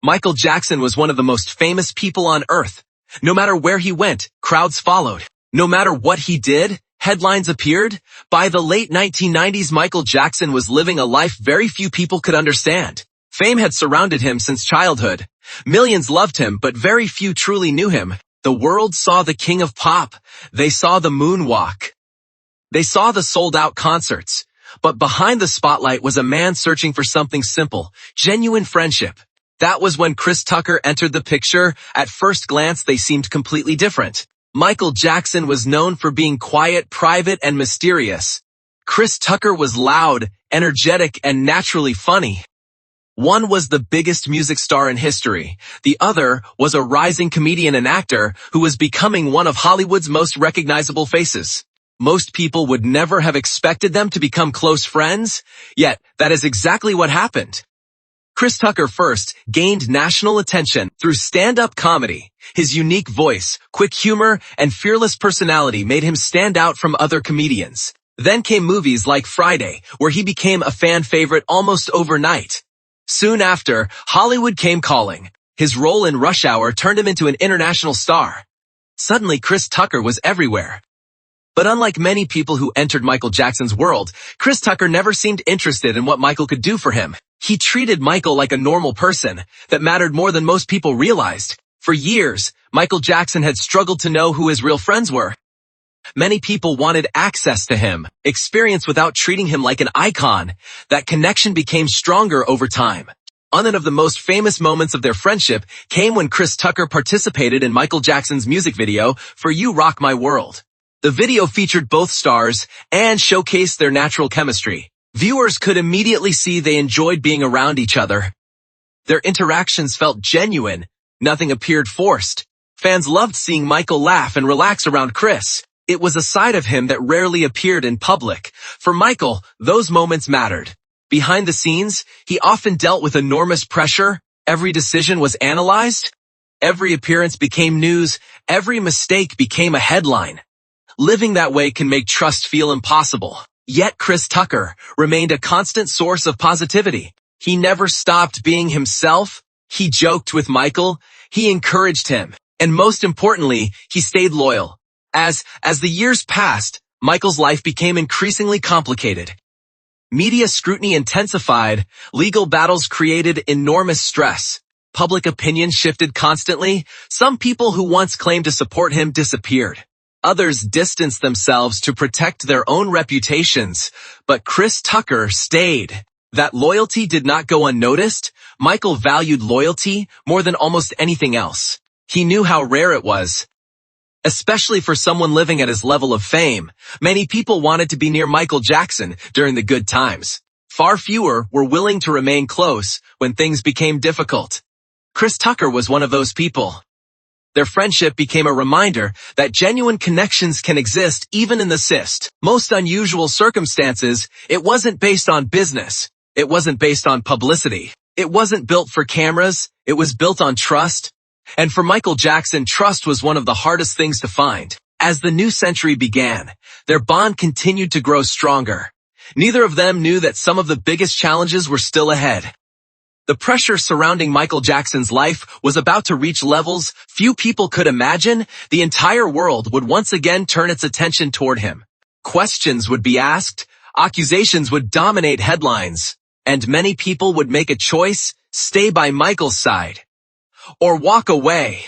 Michael Jackson was one of the most famous people on earth. No matter where he went, crowds followed. No matter what he did, headlines appeared. By the late 1990s, Michael Jackson was living a life very few people could understand. Fame had surrounded him since childhood. Millions loved him, but very few truly knew him. The world saw the king of pop. They saw the moonwalk. They saw the sold-out concerts. But behind the spotlight was a man searching for something simple, genuine friendship. That was when Chris Tucker entered the picture. At first glance, they seemed completely different. Michael Jackson was known for being quiet, private, and mysterious. Chris Tucker was loud, energetic, and naturally funny. One was the biggest music star in history. The other was a rising comedian and actor who was becoming one of Hollywood's most recognizable faces. Most people would never have expected them to become close friends, yet that is exactly what happened. Chris Tucker first gained national attention through stand-up comedy. His unique voice, quick humor, and fearless personality made him stand out from other comedians. Then came movies like Friday, where he became a fan favorite almost overnight. Soon after, Hollywood came calling. His role in Rush Hour turned him into an international star. Suddenly, Chris Tucker was everywhere. But unlike many people who entered Michael Jackson's world, Chris Tucker never seemed interested in what Michael could do for him. He treated Michael like a normal person that mattered more than most people realized. For years, Michael Jackson had struggled to know who his real friends were. Many people wanted access to him, experience without treating him like an icon. That connection became stronger over time. One of the most famous moments of their friendship came when Chris Tucker participated in Michael Jackson's music video for You Rock My World. The video featured both stars and showcased their natural chemistry. Viewers could immediately see they enjoyed being around each other. Their interactions felt genuine. Nothing appeared forced. Fans loved seeing Michael laugh and relax around Chris. It was a side of him that rarely appeared in public. For Michael, those moments mattered. Behind the scenes, he often dealt with enormous pressure. Every decision was analyzed. Every appearance became news. Every mistake became a headline. Living that way can make trust feel impossible. Yet Chris Tucker remained a constant source of positivity. He never stopped being himself. He joked with Michael. He encouraged him. And most importantly, he stayed loyal. As the years passed, Michael's life became increasingly complicated. Media scrutiny intensified. Legal battles created enormous stress. Public opinion shifted constantly. Some people who once claimed to support him disappeared. Others distanced themselves to protect their own reputations, but Chris Tucker stayed. That loyalty did not go unnoticed. Michael valued loyalty more than almost anything else. He knew how rare it was. Especially for someone living at his level of fame, many people wanted to be near Michael Jackson during the good times. Far fewer were willing to remain close when things became difficult. Chris Tucker was one of those people. Their friendship became a reminder that genuine connections can exist even in the most unusual circumstances. It wasn't based on business. It wasn't based on publicity. It wasn't built for cameras. It was built on trust. And for Michael Jackson, trust was one of the hardest things to find. As the new century began, their bond continued to grow stronger. Neither of them knew that some of the biggest challenges were still ahead. The pressure surrounding Michael Jackson's life was about to reach levels few people could imagine. The entire world would once again turn its attention toward him. Questions would be asked, accusations would dominate headlines, and many people would make a choice: stay by Michael's side or walk away.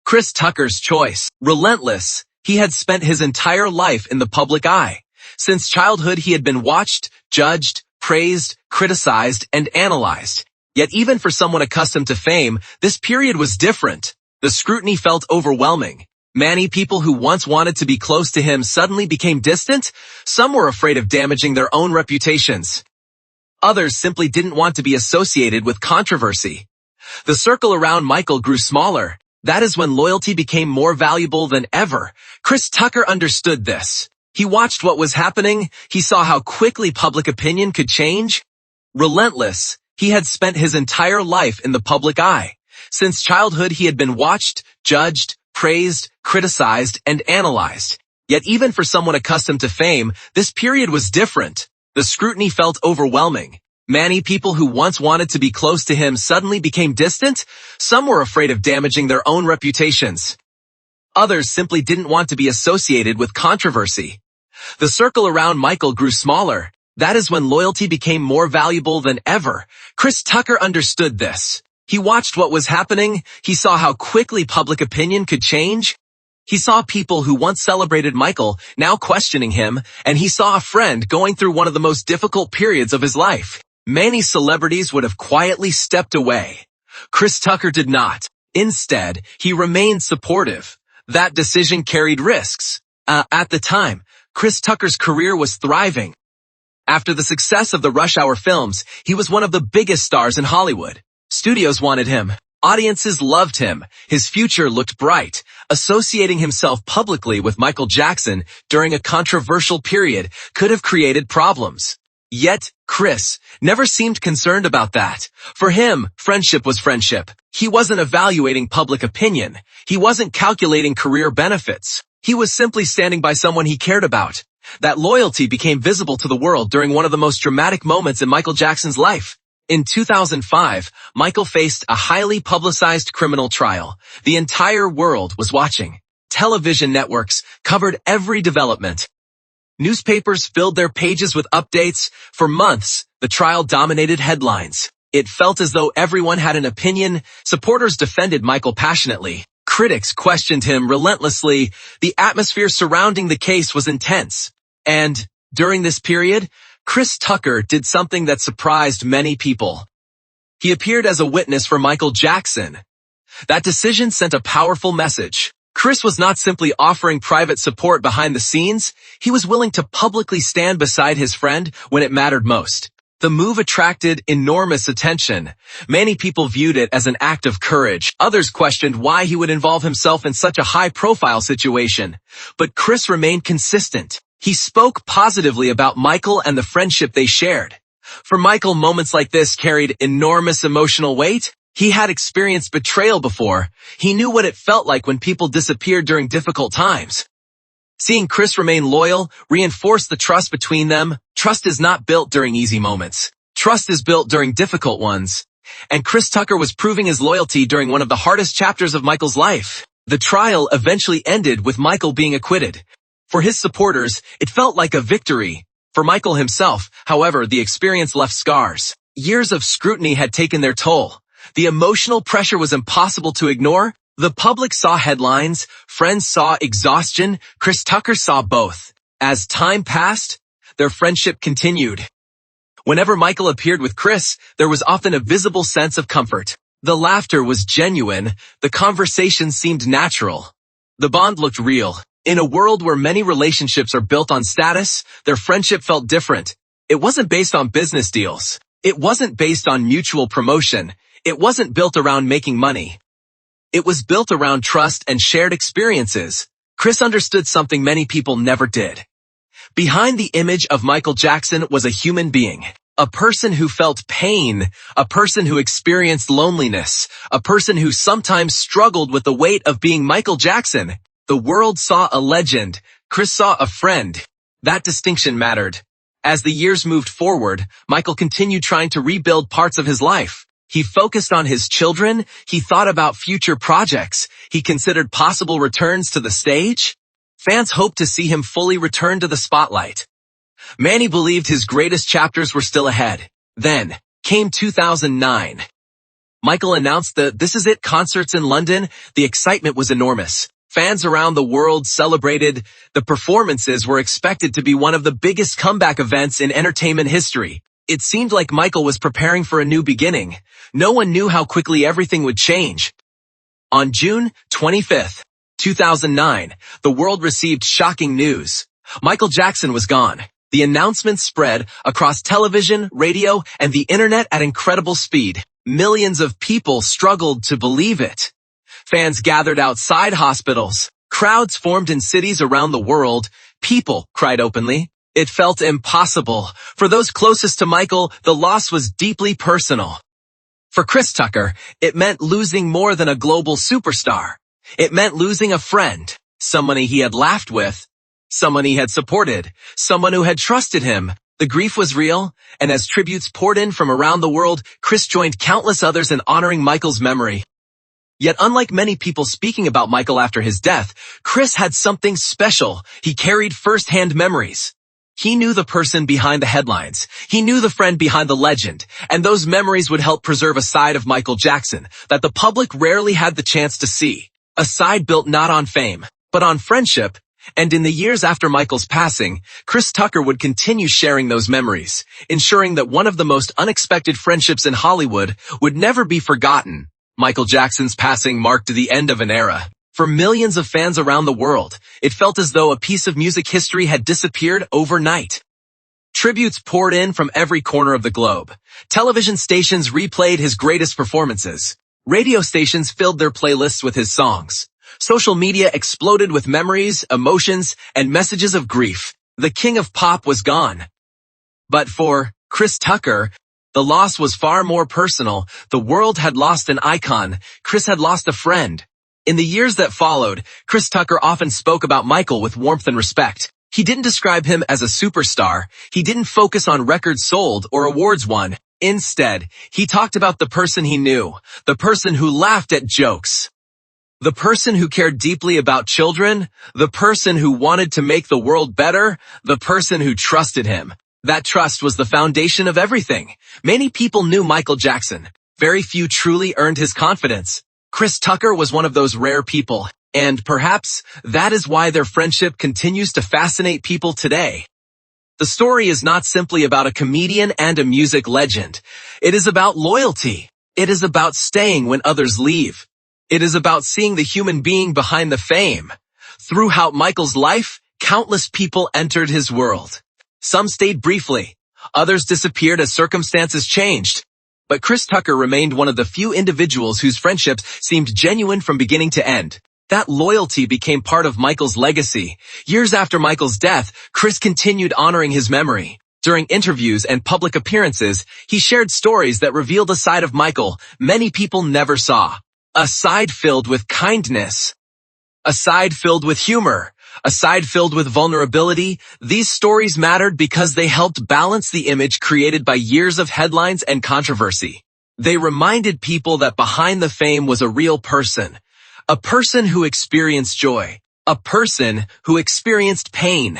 Chris Tucker's choice, relentless. He had spent his entire life in the public eye. Since childhood, he had been watched, judged, praised, criticized, and analyzed. Yet even for someone accustomed to fame, this period was different. The scrutiny felt overwhelming. Many people who once wanted to be close to him suddenly became distant. Some were afraid of damaging their own reputations. Others simply didn't want to be associated with controversy. The circle around Michael grew smaller. That is when loyalty became more valuable than ever. Chris Tucker understood this. He watched what was happening. He saw how quickly public opinion could change. Relentless, he had spent his entire life in the public eye. Since childhood, he had been watched, judged, praised, criticized, and analyzed. Yet even for someone accustomed to fame, this period was different. The scrutiny felt overwhelming. Many people who once wanted to be close to him suddenly became distant. Some were afraid of damaging their own reputations. Others simply didn't want to be associated with controversy. The circle around Michael grew smaller. That is when loyalty became more valuable than ever. Chris Tucker understood this. He watched what was happening. He saw how quickly public opinion could change. He saw people who once celebrated Michael now questioning him, and he saw a friend going through one of the most difficult periods of his life. Many celebrities would have quietly stepped away. Chris Tucker did not. Instead, he remained supportive. That decision carried risks. At the time, Chris Tucker's career was thriving. After the success of the Rush Hour films, he was one of the biggest stars in Hollywood. Studios wanted him. Audiences loved him. His future looked bright. Associating himself publicly with Michael Jackson during a controversial period could have created problems. Yet, Chris never seemed concerned about that. For him, friendship was friendship. He wasn't evaluating public opinion. He wasn't calculating career benefits. He was simply standing by someone he cared about. That loyalty became visible to the world during one of the most dramatic moments in Michael Jackson's life. In 2005, Michael faced a highly publicized criminal trial. The entire world was watching. Television networks covered every development. Newspapers filled their pages with updates. For months, the trial dominated headlines. It felt as though everyone had an opinion. Supporters defended Michael passionately. Critics questioned him relentlessly. The atmosphere surrounding the case was intense. And during this period, Chris Tucker did something that surprised many people. He appeared as a witness for Michael Jackson. That decision sent a powerful message. Chris was not simply offering private support behind the scenes. He was willing to publicly stand beside his friend when it mattered most. The move attracted enormous attention. Many people viewed it as an act of courage. Others questioned why he would involve himself in such a high-profile situation. But Chris remained consistent. He spoke positively about Michael and the friendship they shared. For Michael, moments like this carried enormous emotional weight. He had experienced betrayal before. He knew what it felt like when people disappeared during difficult times. Seeing Chris remain loyal reinforced the trust between them. Trust is not built during easy moments. Trust is built during difficult ones. And Chris Tucker was proving his loyalty during one of the hardest chapters of Michael's life. The trial eventually ended with Michael being acquitted. For his supporters, it felt like a victory. For Michael himself, however, the experience left scars. Years of scrutiny had taken their toll. The emotional pressure was impossible to ignore. The public saw headlines, friends saw exhaustion, Chris Tucker saw both. As time passed, their friendship continued. Whenever Michael appeared with Chris, there was often a visible sense of comfort. The laughter was genuine, the conversation seemed natural. The bond looked real. In a world where many relationships are built on status, their friendship felt different. It wasn't based on business deals. It wasn't based on mutual promotion. It wasn't built around making money. It was built around trust and shared experiences. Chris understood something many people never did. Behind the image of Michael Jackson was a human being, a person who felt pain, a person who experienced loneliness, a person who sometimes struggled with the weight of being Michael Jackson. The world saw a legend. Chris saw a friend. That distinction mattered. As the years moved forward, Michael continued trying to rebuild parts of his life. He focused on his children. He thought about future projects. He considered possible returns to the stage. Fans hoped to see him fully return to the spotlight. Many believed his greatest chapters were still ahead. Then came 2009. Michael announced the This Is It concerts in London. The excitement was enormous. Fans around the world celebrated. The performances were expected to be one of the biggest comeback events in entertainment history. It seemed like Michael was preparing for a new beginning. No one knew how quickly everything would change. On June 25th, 2009, the world received shocking news. Michael Jackson was gone. The announcement spread across television, radio, and the internet at incredible speed. Millions of people struggled to believe it. Fans gathered outside hospitals. Crowds formed in cities around the world. People cried openly. It felt impossible. For those closest to Michael, the loss was deeply personal. For Chris Tucker, it meant losing more than a global superstar. It meant losing a friend, someone he had laughed with, someone he had supported, someone who had trusted him. The grief was real, and as tributes poured in from around the world, Chris joined countless others in honoring Michael's memory. Yet unlike many people speaking about Michael after his death, Chris had something special. He carried first-hand memories. He knew the person behind the headlines. He knew the friend behind the legend, and those memories would help preserve a side of Michael Jackson that the public rarely had the chance to see. A side built not on fame, but on friendship. And in the years after Michael's passing, Chris Tucker would continue sharing those memories, ensuring that one of the most unexpected friendships in Hollywood would never be forgotten. Michael Jackson's passing marked the end of an era. For millions of fans around the world, it felt as though a piece of music history had disappeared overnight. Tributes poured in from every corner of the globe. Television stations replayed his greatest performances. Radio stations filled their playlists with his songs. Social media exploded with memories, emotions, and messages of grief. The king of pop was gone. But for Chris Tucker, the loss was far more personal. The world had lost an icon. Chris had lost a friend. In the years that followed, Chris Tucker often spoke about Michael with warmth and respect. He didn't describe him as a superstar. He didn't focus on records sold or awards won. Instead, he talked about the person he knew, the person who laughed at jokes, the person who cared deeply about children, the person who wanted to make the world better, the person who trusted him. That trust was the foundation of everything. Many people knew Michael Jackson. Very few truly earned his confidence. Chris Tucker was one of those rare people, and perhaps that is why their friendship continues to fascinate people today. The story is not simply about a comedian and a music legend. It is about loyalty. It is about staying when others leave. It is about seeing the human being behind the fame. Throughout Michael's life, countless people entered his world. Some stayed briefly. Others disappeared as circumstances changed. But Chris Tucker remained one of the few individuals whose friendships seemed genuine from beginning to end. That loyalty became part of Michael's legacy. Years after Michael's death, Chris continued honoring his memory. During interviews and public appearances, he shared stories that revealed a side of Michael many people never saw. A side filled with kindness. A side filled with humor. A side filled with vulnerability. These stories mattered because they helped balance the image created by years of headlines and controversy. They reminded people that behind the fame was a real person. A person who experienced joy. A person who experienced pain.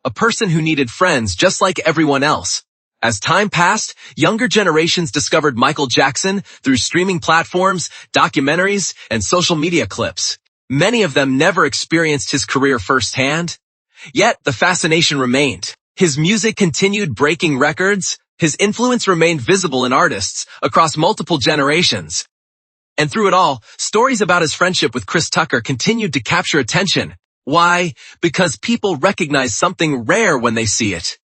A person who needed friends just like everyone else. As time passed, younger generations discovered Michael Jackson through streaming platforms, documentaries, and social media clips. Many of them never experienced his career firsthand. Yet the fascination remained. His music continued breaking records. His influence remained visible in artists across multiple generations. And through it all, stories about his friendship with Chris Tucker continued to capture attention. Why? Because people recognize something rare when they see it.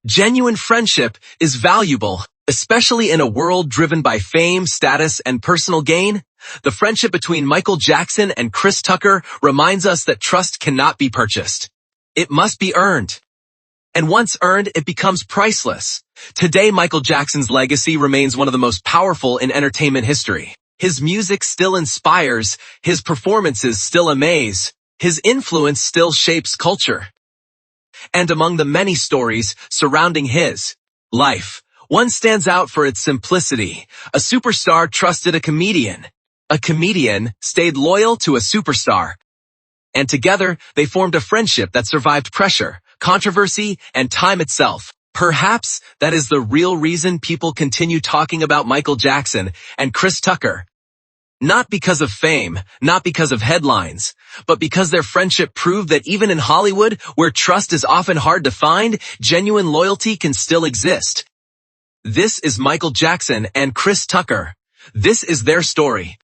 Genuine friendship is valuable, especially in a world driven by fame, status, and personal gain. The friendship between Michael Jackson and Chris Tucker reminds us that trust cannot be purchased. It must be earned. And once earned, it becomes priceless. Today, Michael Jackson's legacy remains one of the most powerful in entertainment history. His music still inspires, his performances still amaze, his influence still shapes culture. And among the many stories surrounding his life, one stands out for its simplicity. A superstar trusted a comedian. A comedian stayed loyal to a superstar. And together, they formed a friendship that survived pressure, controversy, and time itself. Perhaps that is the real reason people continue talking about Michael Jackson and Chris Tucker. Not because of fame, not because of headlines, but because their friendship proved that even in Hollywood, where trust is often hard to find, genuine loyalty can still exist. This is Michael Jackson and Chris Tucker. This is their story.